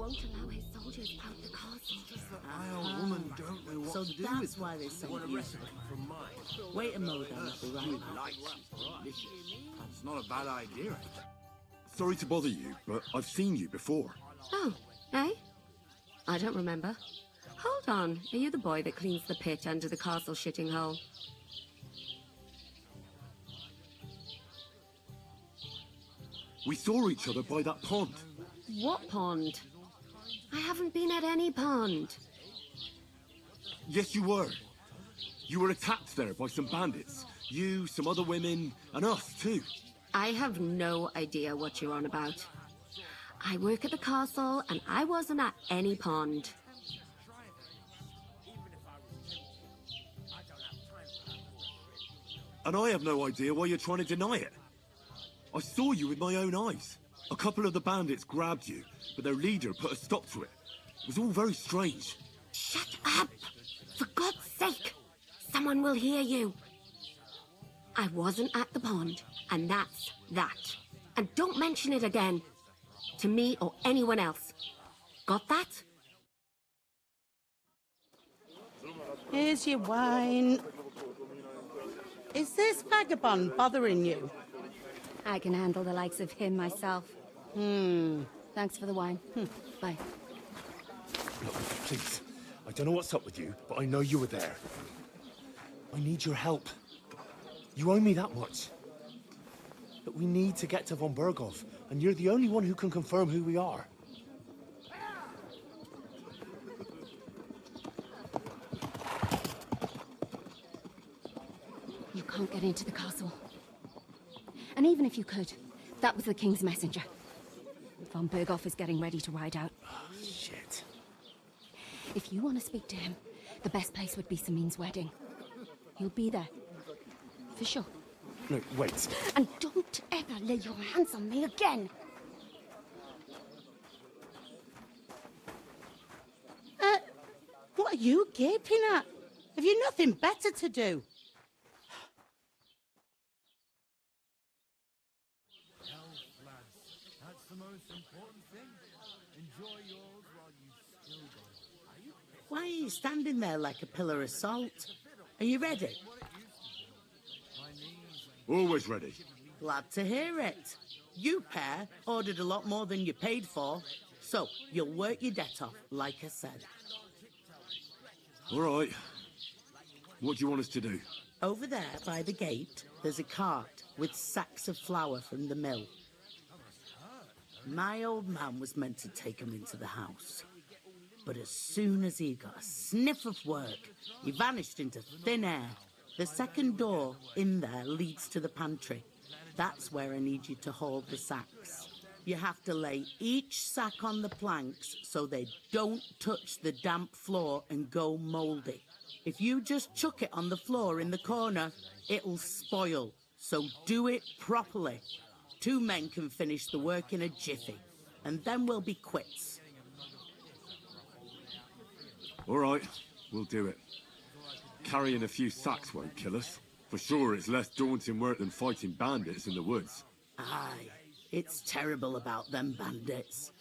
won't allow his soldiers out the castle. Our woman don't know what to do with that's why they sent you. from mine. Wait a moment, I'll be right back. Lights is delicious. That's not a bad idea. Sorry to bother you, but I've seen you before. Oh, eh? I don't remember. Hold on, are you the boy that cleans the pit under the castle shitting hole? We saw each other by that pond. What pond? I haven't been at any pond. Yes, you were. You were attacked there by some bandits. You, some other women, and us too. I have no idea what you're on about. I work at the castle, and I wasn't at any pond. And I have no idea why you're trying to deny it. I saw you with my own eyes. A couple of the bandits grabbed you, but their leader put a stop to it. It was all very strange. Shut up! For God's sake! Someone will hear you. I wasn't at the pond, and that's that. And don't mention it again. To me or anyone else. Got that? Here's your wine. Is this vagabond bothering you? I can handle the likes of him myself. Thanks for the wine. Bye. Look, please. I don't know what's up with you, but I know you were there. I need your help. You owe me that much. But we need to get to von Berghoff, and you're the only one who can confirm who we are. You can't get into the castle. And even if you could, that was the King's messenger. Von Berghoff is getting ready to ride out. Oh, shit. If you want to speak to him, the best place would be Samin's wedding. He'll be there. For sure. No, wait. And don't ever lay your hands on me again! What are you gaping at? Have you nothing better to do? That's the most important thing. Enjoy yours while you still go. Why are you standing there like a pillar of salt? Are you ready? Always ready. Glad to hear it. You pair ordered a lot more than you paid for, so you'll work your debt off, like I said. All right. What do you want us to do? Over there by the gate, there's a cart with sacks of flour from the mill. My old man was meant to take 'em into the house. But as soon as he got a sniff of work, he vanished into thin air. The second door in there leads to the pantry. That's where I need you to haul the sacks. You have to lay each sack on the planks so they don't touch the damp floor and go mouldy. If you just chuck it on the floor in the corner, it'll spoil. So do it properly. 2 men can finish the work in a jiffy, and then we'll be quits. All right, we'll do it. Carrying a few sacks won't kill us. For sure, it's less daunting work than fighting bandits in the woods. Aye, it's terrible about them bandits.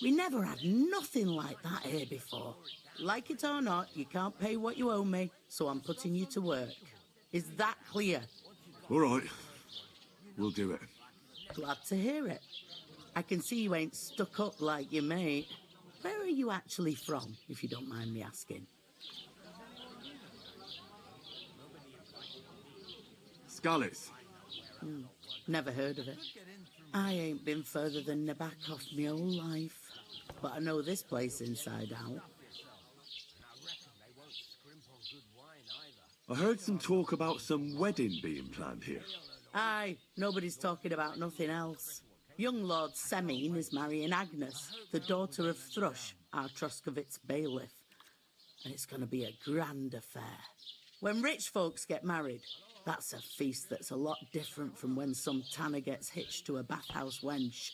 We never had nothing like that here before. Like it or not, you can't pay what you owe me, so I'm putting you to work. Is that clear? All right, we'll do it. Glad to hear it. I can see you ain't stuck up like your mate. Where are you actually from, if you don't mind me asking? Skalitz. Never heard of it. I ain't been further than Nabakov my whole life. But I know this place inside out. I heard some talk about some wedding being planned here. Aye, nobody's talking about nothing else. Young Lord Semine is marrying Agnes, the daughter of Thrush, our Troskovitz bailiff. And it's going to be a grand affair. When rich folks get married, that's a feast that's a lot different from when some tanner gets hitched to a bathhouse wench.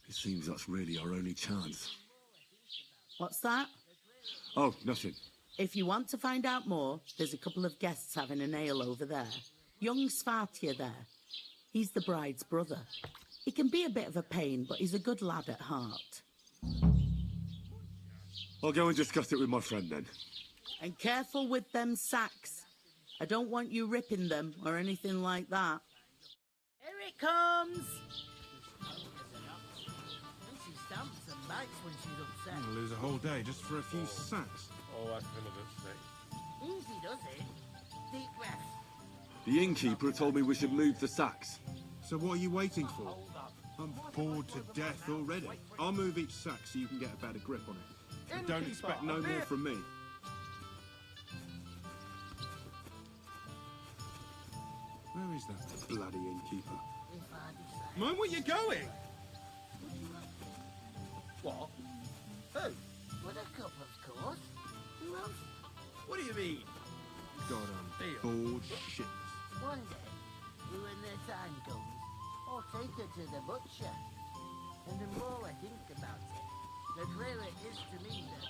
It seems that's really our only chance. What's that? Oh, nothing. If you want to find out more, there's a couple of guests having a ale over there. Young Svartia there. He's the bride's brother. He can be a bit of a pain, but he's a good lad at heart. I'll go and discuss it with my friend then. And careful with them sacks. I don't want you ripping them or anything like that. Here it comes! And she stamps and bites when she's upset. I'll lose a whole day just for a few sacks. Oh, I feel a bit sick. Easy does it. Deep breath. The innkeeper told me we should move the sacks. So what are you waiting for? I'm bored to death already. I'll move each sack so you can get a better grip on it. And don't expect no more from me. Where is that bloody innkeeper? Mind where you're going! What? Who? With a cup, of course. Who else? What do you mean? God, I'm Deal. bored shitless. One day, when their time comes, I'll take her to the butcher. And the more I think about it, the clearer it is to me that...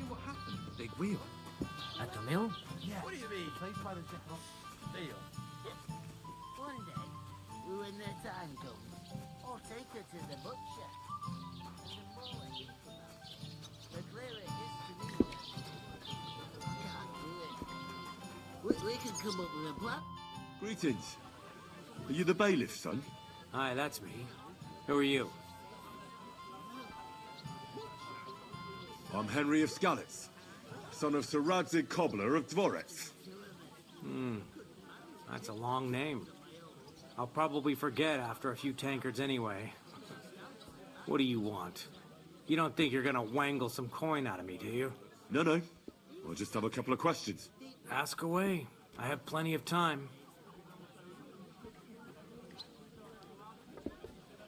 What happened? The big wheel. At the mill? Yeah. What do you mean? Place by the general. Deal. One day, when their time comes, I'll take her to the butcher. And the more I think about it, the clearer it is to me that... I can't do it. We can come up with a plan. Greetings. Are you the bailiff, son? Hi, that's me. Who are you? I'm Henry of Skalitz, son of Sir Radzig Cobbler of Dvorets. That's a long name. I'll probably forget after a few tankards anyway. What do you want? You don't think you're gonna wangle some coin out of me, do you? No. I'll just have a couple of questions. Ask away. I have plenty of time.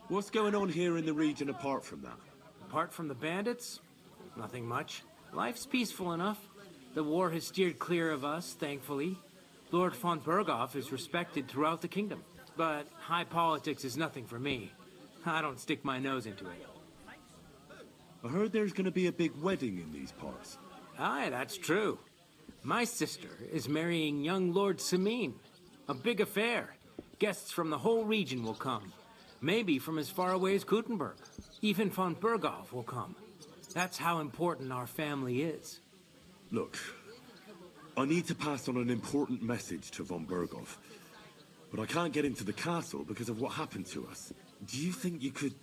What's going on here in the region apart from that? Apart from the bandits, nothing much. Life's peaceful enough. The war has steered clear of us, thankfully. Lord von Berghoff is respected throughout the kingdom. But high politics is nothing for me. I don't stick my nose into it. I heard there's going to be a big wedding in these parts. Aye, that's true. My sister is marrying young Lord Samin. A big affair. Guests from the whole region will come. Maybe from as far away as Gutenberg. Even von Berghoff will come. That's how important our family is. Look, I need to pass on an important message to von Berghoff. But I can't get into the castle because of what happened to us. Do you think you could...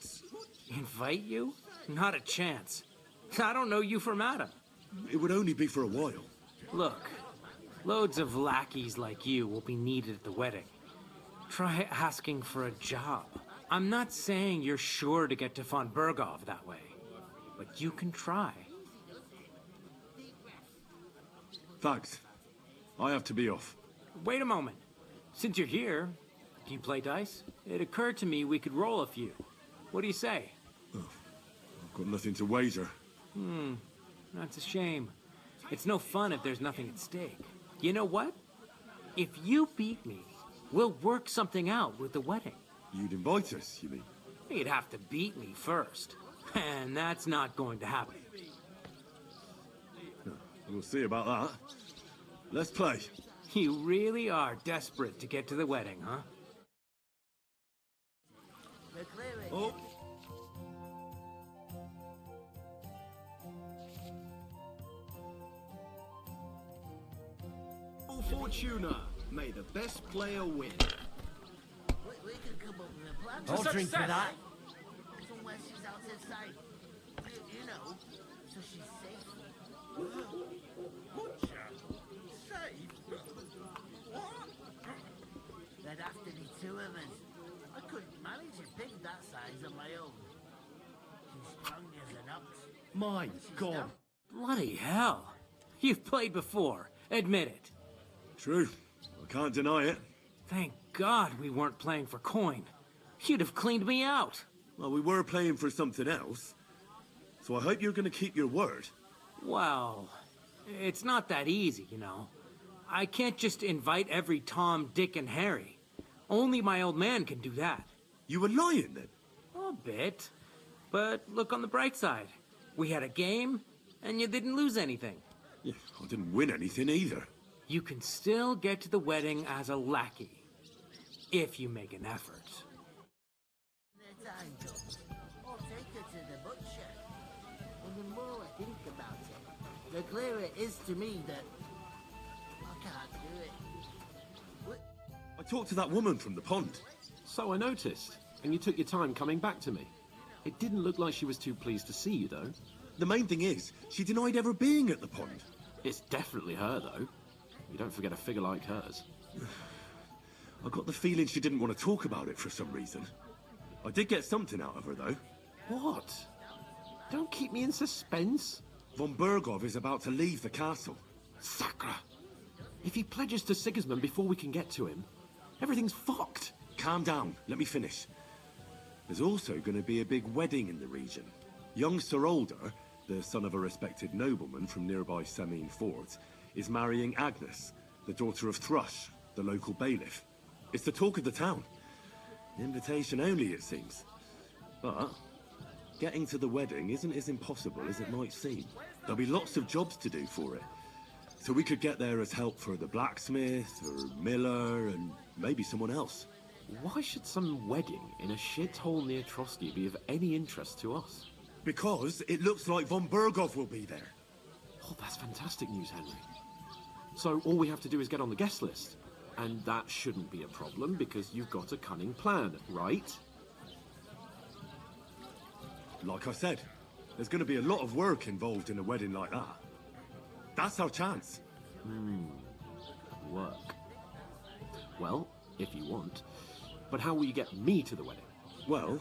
Invite you? Not a chance. I don't know you from Adam. It would only be for a while. Look, loads of lackeys like you will be needed at the wedding. Try asking for a job. I'm not saying you're sure to get to von Berghoff that way, but you can try. Thanks. I have to be off. Wait a moment. Since you're here, do you play dice? It occurred to me we could roll a few. What do you say? I've got nothing to wager. That's a shame. It's no fun if there's nothing at stake. You know what? If you beat me, we'll work something out with the wedding. You'd invite us, you mean? You'd have to beat me first. And that's not going to happen. We'll see about that. Let's play. You really are desperate to get to the wedding, huh? Oh. Oh, Fortuna! May the best player win. We can come up with a plan. I'll drink for that. Somewhere she's out of sight. You know, so she's safe. Butcher? Safe? What? There'd have to be two of us. I couldn't manage a pig that size on my own. She's strong as an ox. My God. Bloody hell. You've played before. Admit it. True. I can't deny it. Thank God we weren't playing for coin. You'd have cleaned me out. Well, we were playing for something else. So I hope you're going to keep your word. Well, it's not that easy, you know. I can't just invite every Tom, Dick, and Harry. Only my old man can do that. You were lying then? A bit. But look on the bright side. We had a game, and you didn't lose anything. Yeah, I didn't win anything either. You can still get to the wedding as a lackey. If you make an effort. The time comes, I'll take her to the butcher. And the more I think about it, the clearer it is to me that I can't do it. I talked to that woman from the pond. So I noticed, and you took your time coming back to me. It didn't look like she was too pleased to see you, though. The main thing is, she denied ever being at the pond. It's definitely her, though. You don't forget a figure like hers. I got the feeling she didn't want to talk about it for some reason. I did get something out of her, though. What? Don't keep me in suspense. Von Bergov is about to leave the castle. Sacre! If he pledges to Sigismund before we can get to him, everything's fucked. Calm down, let me finish. There's also going to be a big wedding in the region. Young Sir Older, the son of a respected nobleman from nearby Semine Fort, is marrying Agnes, the daughter of Thrush, the local bailiff. It's the talk of the town. Invitation only, it seems. But getting to the wedding isn't as impossible as it might seem. There'll be lots of jobs to do for it. So we could get there as help for the blacksmith, or miller, and maybe someone else. Why should some wedding in a shithole near Trotsky be of any interest to us? Because it looks like Von Bergov will be there. Oh, that's fantastic news, Henry. So all we have to do is get on the guest list. And that shouldn't be a problem because you've got a cunning plan, right? Like I said, there's going to be a lot of work involved in a wedding like that. That's our chance. Work. Well, if you want. But how will you get me to the wedding? Well,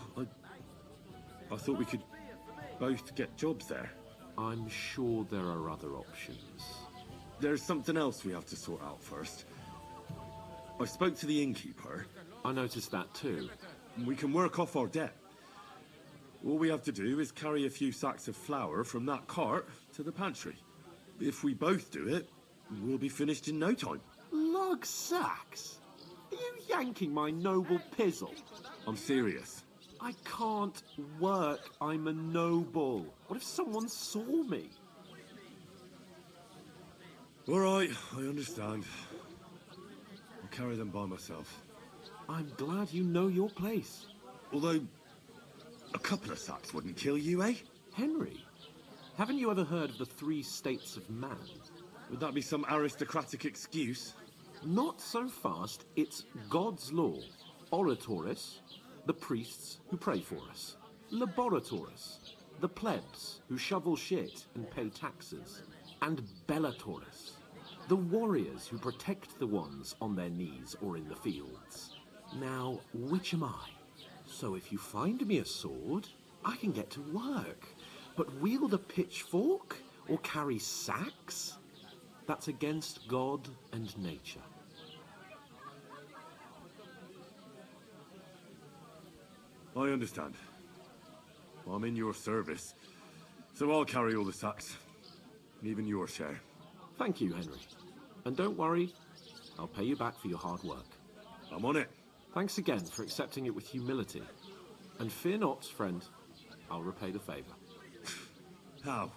I thought we could both get jobs there. I'm sure there are other options. There's something else we have to sort out first. I spoke to the innkeeper. I noticed that too. We can work off our debt. All we have to do is carry a few sacks of flour from that cart to the pantry. If we both do it, we'll be finished in no time. Lug sacks? Are you yanking my noble pizzle? I'm serious. I can't work. I'm a noble. What if someone saw me? All right, I understand. I'll carry them by myself. I'm glad you know your place. Although, a couple of sacks wouldn't kill you, eh? Henry, haven't you ever heard of the 3 states of man? Would that be some aristocratic excuse? Not so fast. It's God's law. Oratoris, the priests who pray for us. Laboratoris, the plebs who shovel shit and pay taxes. And Bellatoris, the warriors who protect the ones on their knees or in the fields. Now, which am I? So if you find me a sword, I can get to work. But wield a pitchfork or carry sacks? That's against God and nature. I understand. I'm in your service, so I'll carry all the sacks. Even your share. Thank you, Henry. And don't worry, I'll pay you back for your hard work. I'm on it. Thanks again for accepting it with humility. And fear not, friend, I'll repay the favour. How?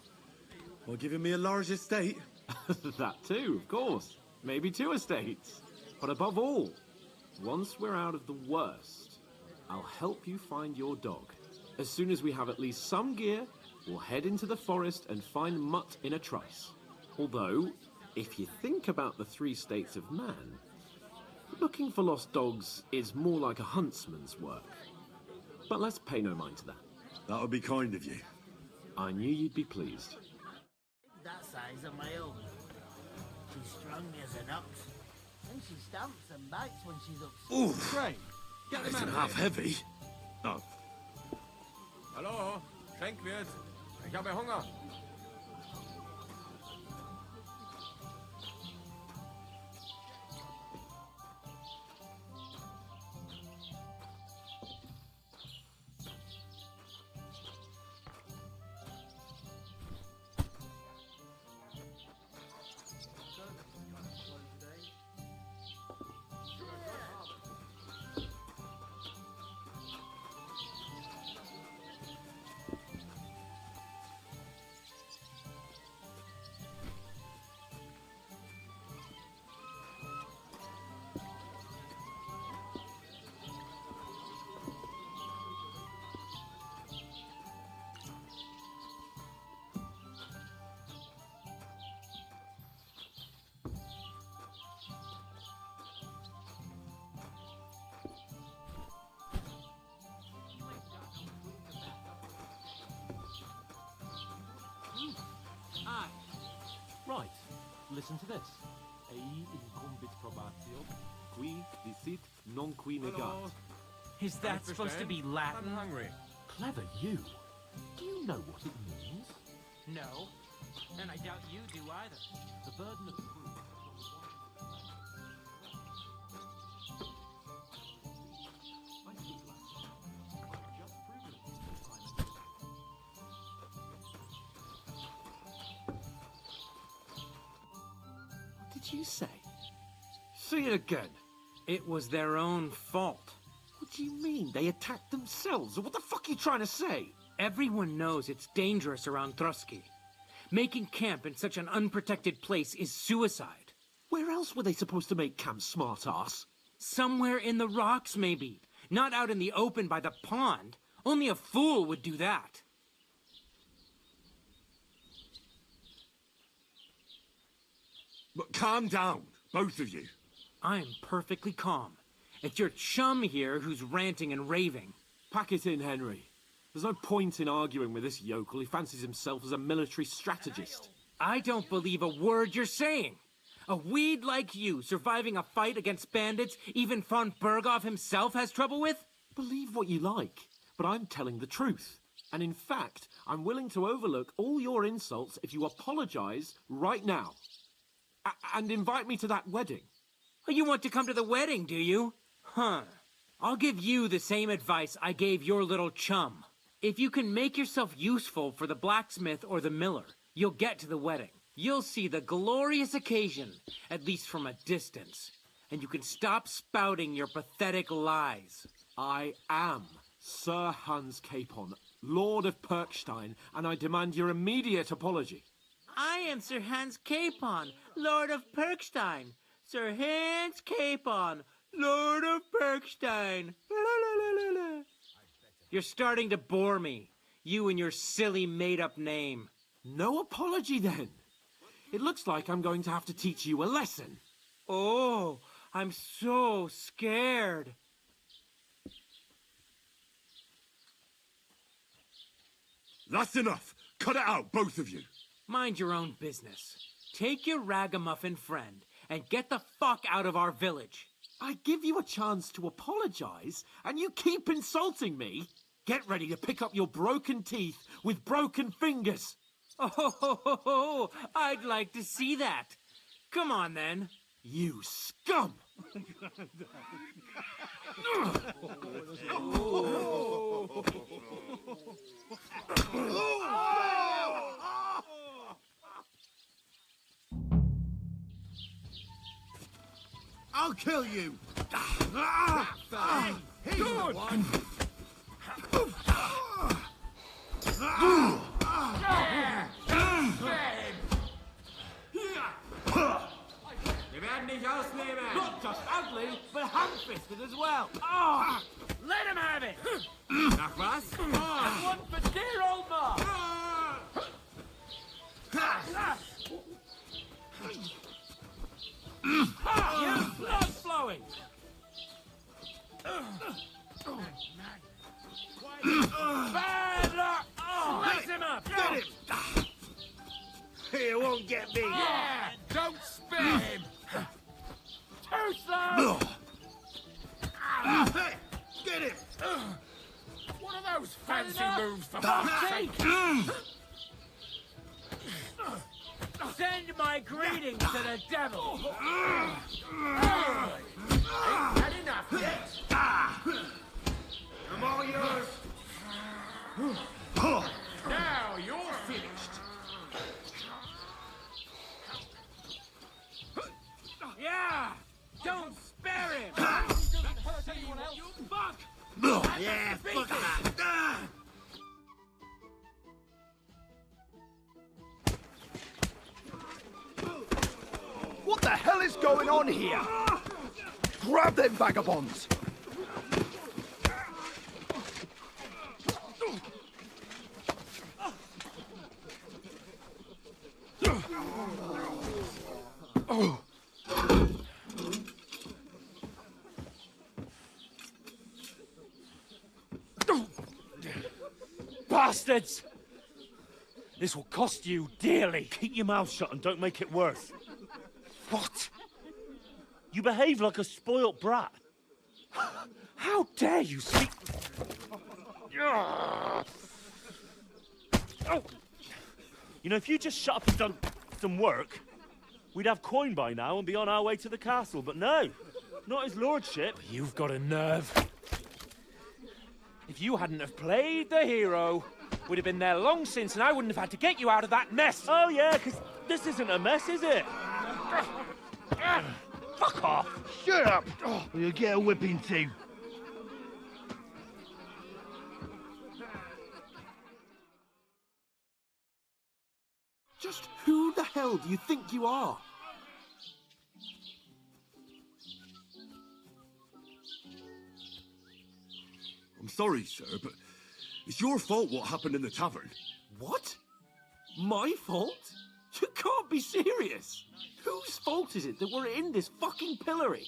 By giving me a large estate? That too, of course. Maybe 2 estates. But above all, once we're out of the worst, I'll help you find your dog. As soon as we have at least some gear, we'll head into the forest and find Mutt in a trice. Although, if you think about the 3 states of man, Looking for lost dogs is more like a huntsman's work. But let's pay no mind to that. That would be kind of you. I knew you'd be pleased. That size on my own. She's strong as an ox. And she stamps and bites when she's upset. Ooh, Great. Get them out isn't of half here. heavy. Oh, Hallo, Schenkwirt. Ich habe Hunger. Aye. Right. Listen to this. Ei incumbit probatio, qui dicit non qui negat. Is that supposed to be I'm Latin? hungry. Clever you. Do you know what it means? No. And I doubt you do either. The burden of proof. I speak Latin. I've just proven it time and again. What did you say? Say it again. It was their own fault. What do you mean? They attacked themselves? What the fuck are you trying to say? Everyone knows it's dangerous around Trotsky. Making camp in such an unprotected place is suicide. Where else were they supposed to make camp, smart-ass? Somewhere in the rocks, maybe. Not out in the open by the pond. Only a fool would do that. but calm down, both of you. I'm perfectly calm. It's your chum here who's ranting and raving. Pack it in, Henry. There's no point in arguing with this yokel. He fancies himself as a military strategist. I don't believe a word you're saying. A weed like you surviving a fight against bandits even von Berghoff himself has trouble with? Believe what you like, but I'm telling the truth. And in fact, I'm willing to overlook all your insults if you apologize right now. And invite me to that wedding. Oh, you want to come to the wedding, do you? Huh. I'll give you the same advice I gave your little chum. If you can make yourself useful for the blacksmith or the miller, you'll get to the wedding. You'll see the glorious occasion, at least from a distance. And you can stop spouting your pathetic lies. I am Sir Hans Capon, Lord of Perkstein, and I demand your immediate apology. I am Sir Hans Capon, Lord of Perkstein. Sir Hans Capon, Lord of Perkstein. La, la, la, la, la. You're starting to bore me. You and your silly made-up name. No apology, then. It looks like I'm going to have to teach you a lesson. Oh, I'm so scared. That's enough. Cut it out, both of you. Mind your own business. Take your ragamuffin friend and get the fuck out of our village. I give you a chance to apologize, and you keep insulting me. Get ready to pick up your broken teeth with broken fingers. Oh, I'd like to see that. Come on, then. You scum! I'll kill you! Good! Wir werden dich ausnehmen! Not just ugly, but ham-fisted as well. Oh, let him have it. Nach was? One for dear old Ma. You blood flowing. Bad luck! Slice him up! Get him! He won't get me. Yeah! Don't spare him! Too slow! Hey, get him! What are those fancy moves for fuck's sake? Send my greetings to the devil! Ain't had enough yet! I'm all yours. Now you're finished! Yeah! Don't spare him! You fuck! Yeah, fuck that. What the hell is going on here? Grab them vagabonds! Bastards! This will cost you dearly. Keep your mouth shut and don't make it worse. What? You behave like a spoilt brat. How dare you speak... You know, if you just shut up and done some work, we'd have coin by now and be on our way to the castle, but no. Not his lordship. You've got a nerve. If you hadn't have played the hero, we'd have been there long since and I wouldn't have had to get you out of that mess. Oh yeah, because this isn't a mess, is it? Fuck off! Shut up! Or you'll get a whipping too. Just who the hell do you think you are? I'm sorry, sir, but it's your fault what happened in the tavern. What? My fault? You can't be serious. Whose fault is it that we're in this fucking pillory?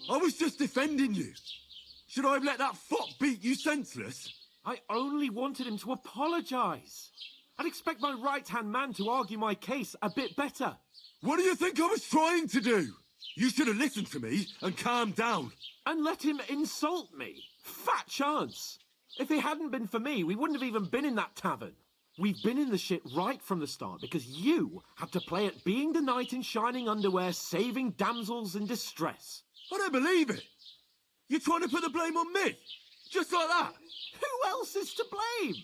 I was just defending you. Should I have let that fuck beat you senseless? I only wanted him to apologise. I'd expect my right-hand man to argue my case a bit better. What do you think I was trying to do? You should have listened to me and calmed down. And let him insult me. Fat chance. If it hadn't been for me, we wouldn't have even been in that tavern. We've been in the shit right from the start because you had to play at being the knight in shining underwear, saving damsels in distress. I don't believe it. You're trying to put the blame on me? Just like that? Who else is to blame?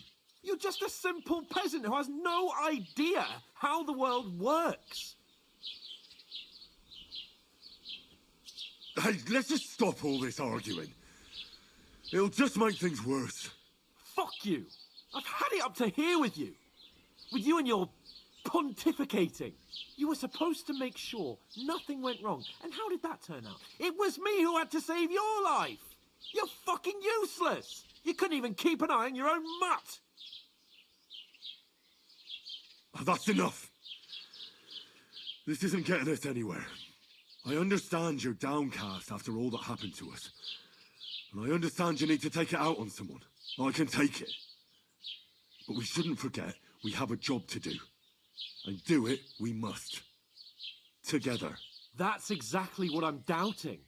You're just a simple peasant who has no idea how the world works. Hey, let's just stop all this arguing. It'll just make things worse. Fuck you. I've had it up to here with you. With you and your pontificating. You were supposed to make sure nothing went wrong. And how did that turn out? It was me who had to save your life. You're fucking useless. You couldn't even keep an eye on your own mutt. That's enough. This isn't getting us anywhere. I understand you're downcast after all that happened to us. And I understand you need to take it out on someone. I can take it. But we shouldn't forget we have a job to do. And do it we must. Together. That's exactly what I'm doubting.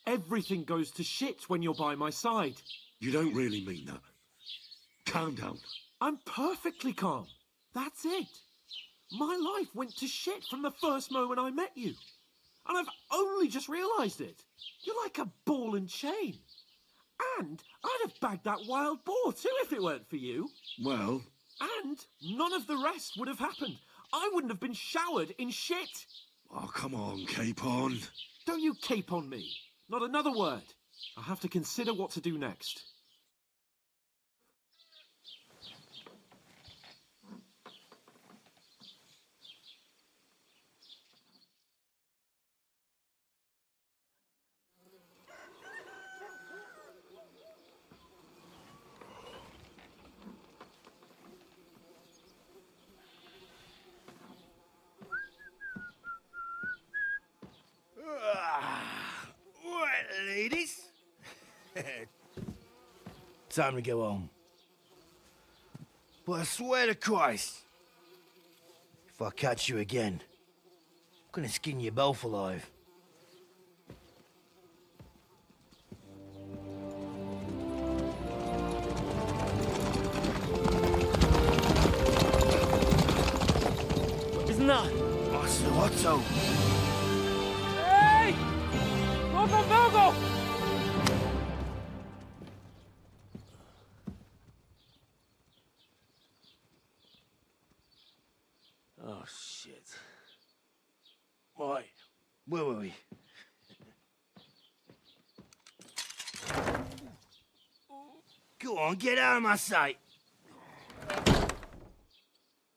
Everything goes to shit when you're by my side. You don't really mean that. Calm down. I'm perfectly calm. That's it. My life went to shit from the first moment I met you. And I've only just realised it. You're like a ball and chain. And I'd have bagged that wild boar too if it weren't for you. Well... And none of the rest would have happened. I wouldn't have been showered in shit. Oh, come on, Capon. Don't you cape on me. Not another word. I'll have to consider what to do next. Time to go home. But I swear to Christ, if I catch you again, I'm gonna skin you both alive. Isn't that? Master Otto! Hey! Lord von Vogel! Oh, shit. Right. Where were we? Go on, get out of my sight!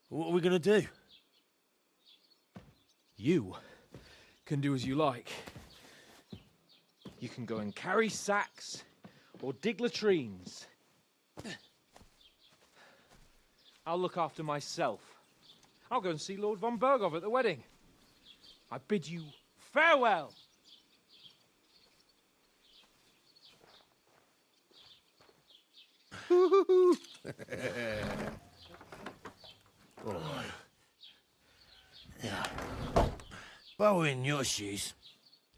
What are we gonna do? You can do as you like. You can go and carry sacks or dig latrines. I'll look after myself. I'll go and see Lord von Bergov at the wedding. I bid you farewell. Yeah. If I were in your shoes,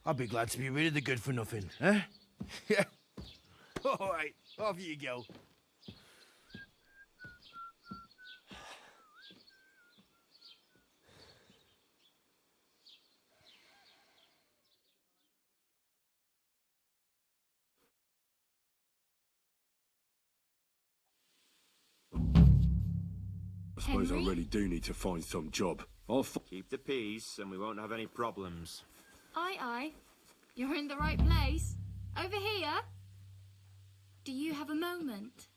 I'd be glad to be rid of the good for nothing, eh? Yeah. All right, off you go. I suppose I Henry? really do need to find some job. Keep the peace, and we won't have any problems. Aye, aye. You're in the right place. Over here. Do you have a moment?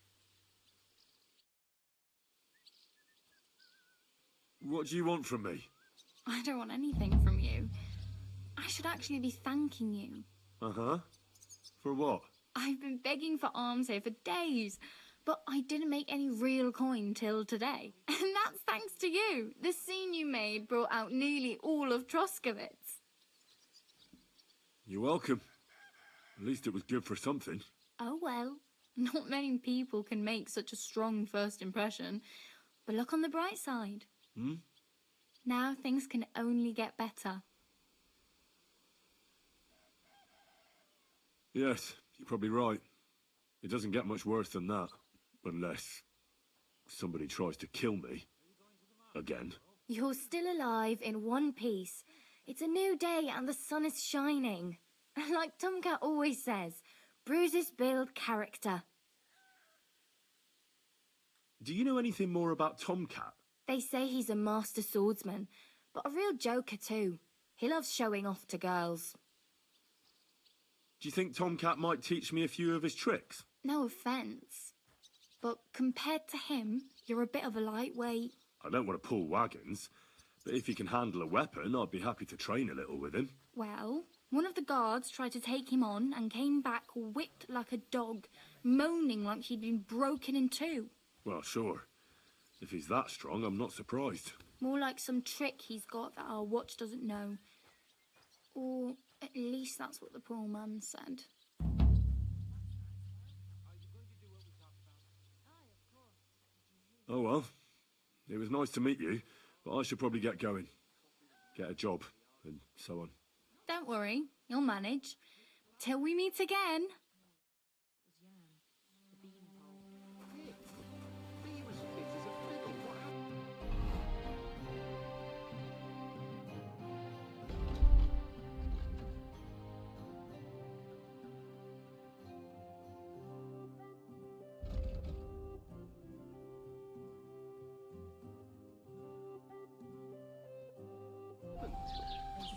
What do you want from me? I don't want anything from you. I should actually be thanking you. Uh-huh. For what? I've been begging for alms here for days, but I didn't make any real coin till today. And that's thanks to you. The scene you made brought out nearly all of Troskowitz. You're welcome. At least it was good for something. Oh well, not many people can make such a strong first impression. But look on the bright side. Hmm? Now things can only get better. Yes, you're probably right. It doesn't get much worse than that. Unless somebody tries to kill me. Again. You're still alive in one piece. It's a new day and the sun is shining. Like Tomcat always says, bruises build character. Do you know anything more about Tomcat? They say he's a master swordsman, but a real joker too. He loves showing off to girls. Do you think Tomcat might teach me a few of his tricks? No offence, but compared to him, you're a bit of a lightweight. I don't want to pull wagons, but if he can handle a weapon, I'd be happy to train a little with him. Well, one of the guards tried to take him on and came back whipped like a dog, moaning like he'd been broken in two. Well, sure. If he's that strong, I'm not surprised. More like some trick he's got that our watch doesn't know. Or at least that's what the poor man said. Oh well. It was nice to meet you, but I should probably get going. Get a job, and so on. Don't worry, you'll manage. Till we meet again.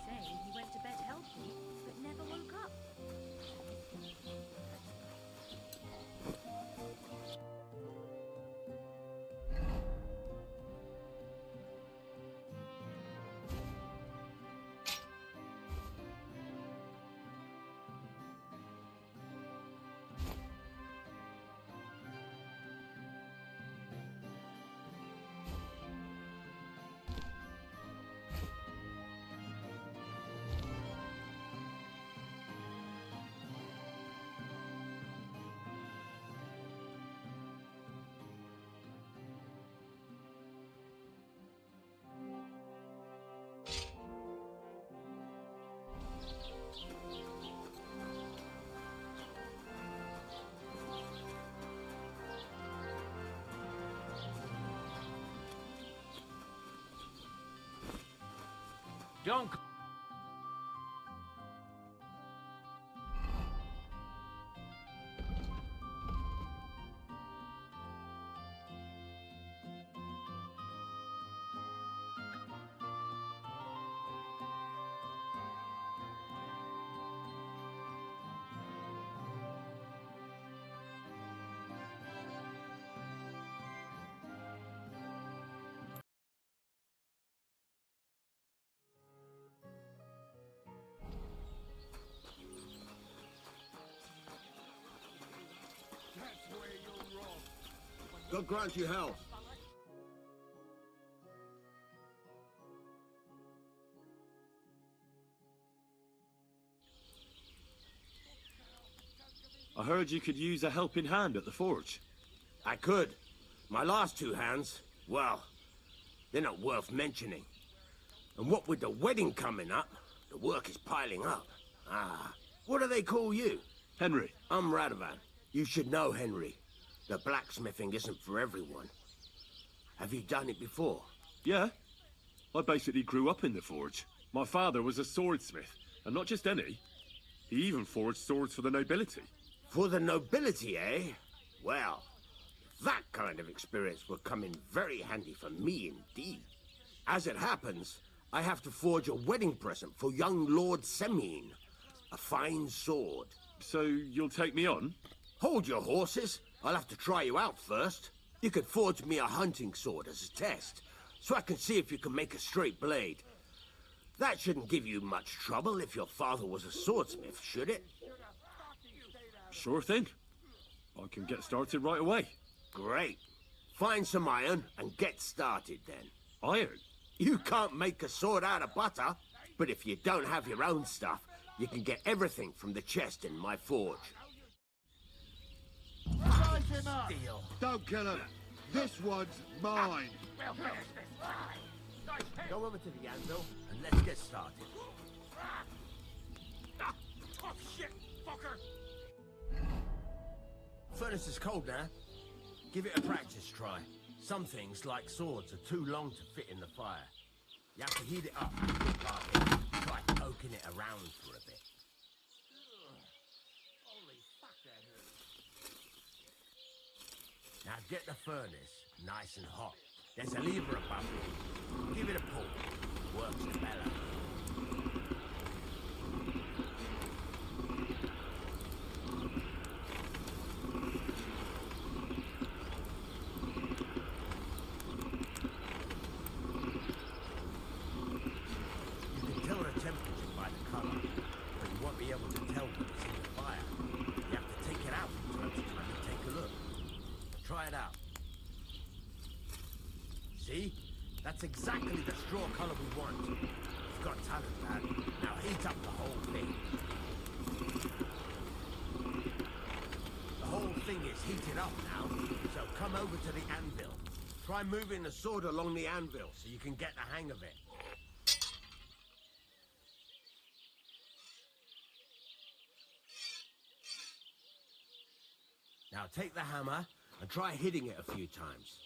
They say he went to bed healthy, but never woke up. Don't. God grant you health. I heard you could use a helping hand at the forge. I could. My last two hands, well, they're not worth mentioning. And what with the wedding coming up, the work is piling up. Ah, what do they call you? Henry. I'm Radovan. You should know, Henry. The blacksmithing isn't for everyone. Have you done it before? Yeah. I basically grew up in the forge. My father was a swordsmith, and not just any. He even forged swords for the nobility. For the nobility, eh? Well, that kind of experience will come in very handy for me indeed. As it happens, I have to forge a wedding present for young Lord Semine. A fine sword. So you'll take me on? Hold your horses. I'll have to try you out first. You could forge me a hunting sword as a test, so I can see if you can make a straight blade. That shouldn't give you much trouble if your father was a swordsmith, should it? Sure thing. I can get started right away. Great. Find some iron and get started then. Iron? You can't make a sword out of butter, but if you don't have your own stuff, you can get everything from the chest in my forge. Size him up! Don't kill him. This one's mine. Go over to the anvil and let's get started. Tough shit, fucker! Furnace is cold now. Give it a practice try. Some things, like swords, are too long to fit in the fire. You have to heat it up after you part it. Try poking it around for a bit. Holy fuck, that hurt. Now get the furnace nice and hot. There's a lever above it. Give it a pull. Works the bellows. See? That's exactly the straw color we want. You've got talent, lad. Now heat up the whole thing. The whole thing is heated up now, so come over to the anvil. Try moving the sword along the anvil so you can get the hang of it. Now take the hammer and try hitting it a few times.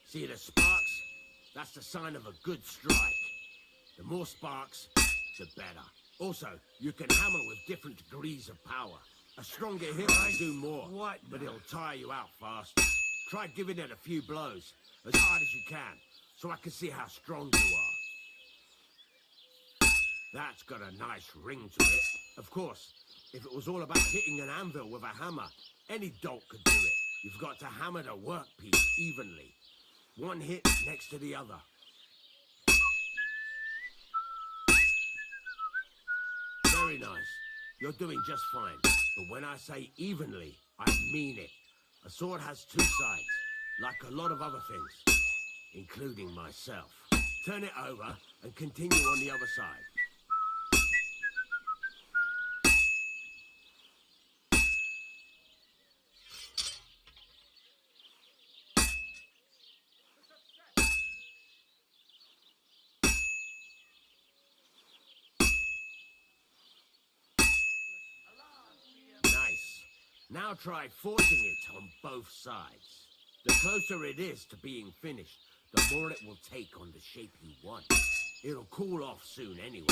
See the sparks? That's the sign of a good strike. The more sparks, the better. Also, you can hammer with different degrees of power. A stronger hit will do more, but it'll tire you out fast. Try giving it a few blows, as hard as you can, so I can see how strong you are. That's got a nice ring to it. Of course, if it was all about hitting an anvil with a hammer, any dolt could do it. You've got to hammer the workpiece evenly. One hit next to the other. Very nice. You're doing just fine. But when I say evenly, I mean it. A sword has two sides, like a lot of other things, including myself. Turn it over and continue on the other side. Now try forging it on both sides. The closer it is to being finished, the more it will take on the shape you want. It'll cool off soon anyway.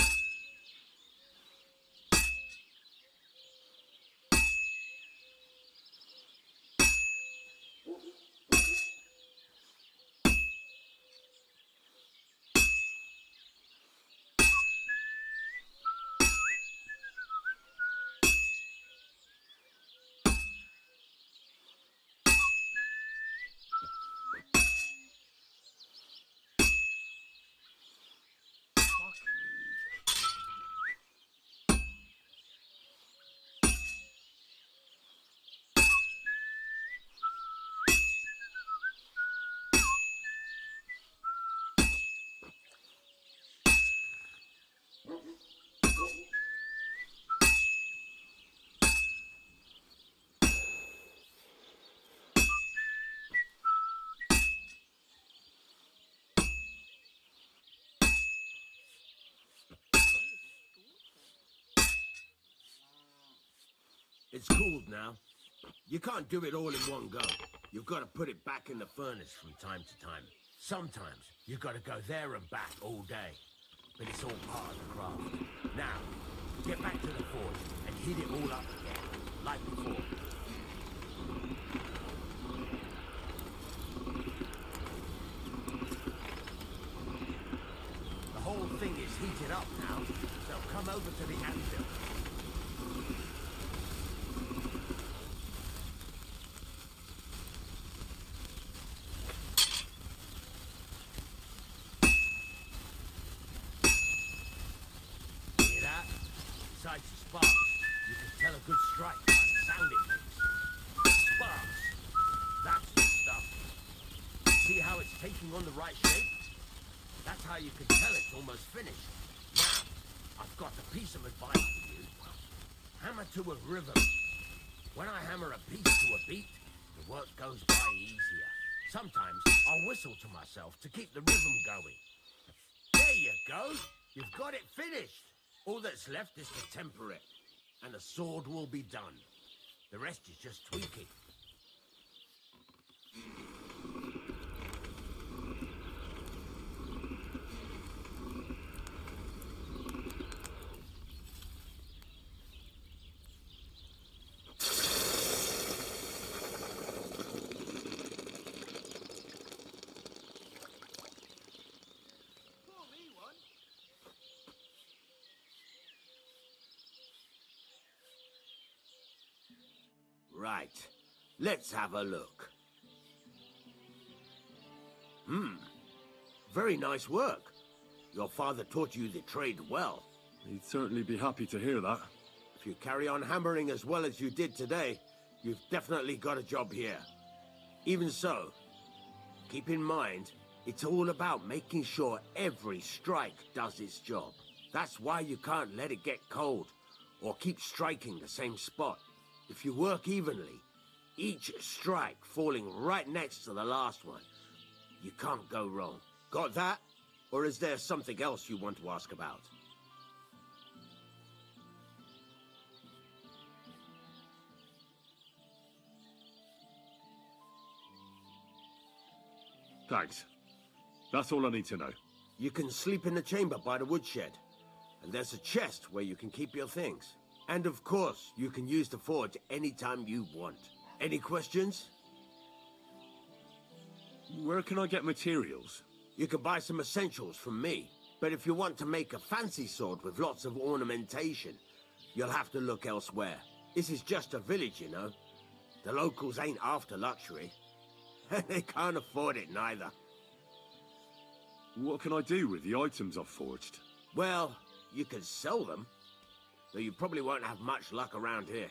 It's cooled now. You can't do it all in one go. You've got to put it back in the furnace from time to time. Sometimes you've got to go there and back all day. But it's all part of the craft. Now, get back to the forge and heat it all up again, like before. The whole thing is heated up now, so come over to the anvil. Besides the sparks, you can tell a good strike by the sound it makes. Sparks! That's the stuff. See how it's taking on the right shape? That's how you can tell it's almost finished. Now, I've got a piece of advice for you. Hammer to a rhythm. When I hammer a piece to a beat, the work goes by easier. Sometimes I'll whistle to myself to keep the rhythm going. There you go! You've got it finished! All that's left is to temper it, and the sword will be done. The rest is just tweaking. Right. Let's have a look. Very nice work. Your father taught you the trade well. He'd certainly be happy to hear that. If you carry on hammering as well as you did today, you've definitely got a job here. Even so, keep in mind, it's all about making sure every strike does its job. That's why you can't let it get cold, or keep striking the same spot. If you work evenly, each strike falling right next to the last one, you can't go wrong. Got that? Or is there something else you want to ask about? Thanks. That's all I need to know. You can sleep in the chamber by the woodshed. And there's a chest where you can keep your things. And of course, you can use the forge anytime you want. Any questions? Where can I get materials? You can buy some essentials from me. But if you want to make a fancy sword with lots of ornamentation, you'll have to look elsewhere. This is just a village, you know. The locals ain't after luxury. They can't afford it neither. What can I do with the items I've forged? Well, you can sell them. Though you probably won't have much luck around here.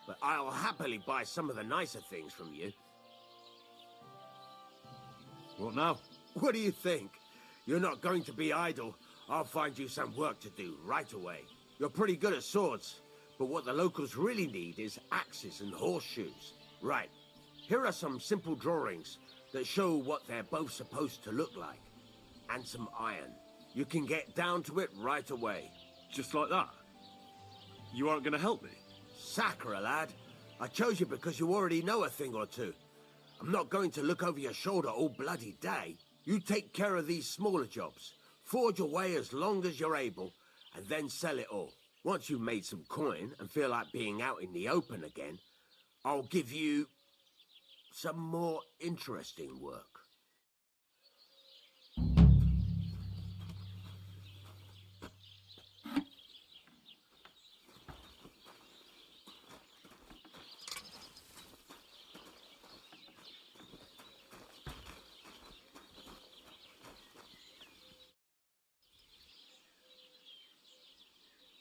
But I'll happily buy some of the nicer things from you. What now? What do you think? You're not going to be idle. I'll find you some work to do right away. You're pretty good at swords, but what the locals really need is axes and horseshoes. Right. Here are some simple drawings that show what they're both supposed to look like. And some iron. You can get down to it right away. Just like that? You aren't going to help me? Sacre, lad. I chose you because you already know a thing or two. I'm not going to look over your shoulder all bloody day. You take care of these smaller jobs. Forge away as long as you're able, and then sell it all. Once you've made some coin and feel like being out in the open again, I'll give you some more interesting work.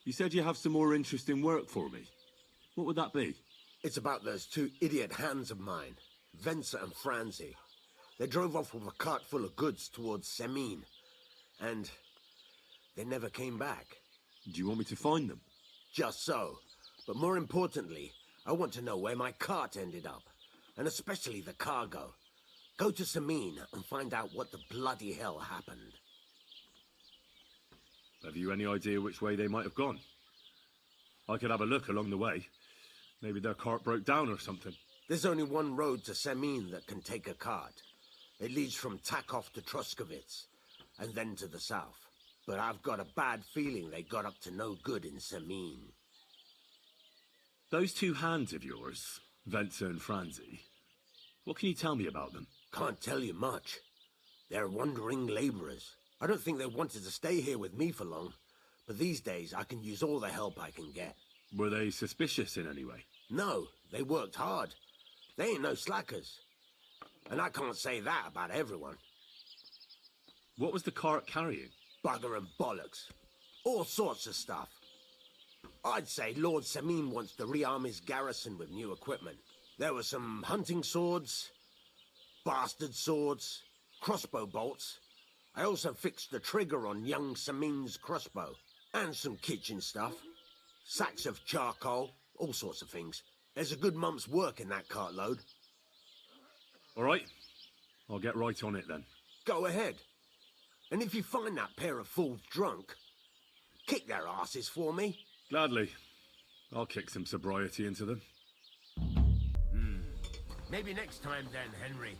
You said you have some more interesting work for me. What would that be? It's about those two idiot hands of mine, Venser and Franzi. They drove off with a cart full of goods towards Semin, and they never came back. Do you want me to find them? Just so. But more importantly, I want to know where my cart ended up, and especially the cargo. Go to Semin and find out what the bloody hell happened. Have you any idea which way they might have gone? I could have a look along the way. Maybe their cart broke down or something. There's only one road to Semin that can take a cart. It leads from Takov to Troskovitz, and then to the south. But I've got a bad feeling they got up to no good in Semin. Those two hands of yours, Venser and Franzi, what can you tell me about them? Can't tell you much. They're wandering laborers. I don't think they wanted to stay here with me for long, but these days I can use all the help I can get. Were they suspicious in any way? No, they worked hard. They ain't no slackers. And I can't say that about everyone. What was the cart carrying? Bugger and bollocks. All sorts of stuff. I'd say Lord Semin wants to rearm his garrison with new equipment. There were some hunting swords, bastard swords, crossbow bolts. I also fixed the trigger on young Semin's crossbow. And some kitchen stuff. Sacks of charcoal, all sorts of things. There's a good month's work in that cartload. All right. I'll get right on it then. Go ahead. And if you find that pair of fools drunk, kick their asses for me. Gladly. I'll kick some sobriety into them. Maybe next time then, Henry.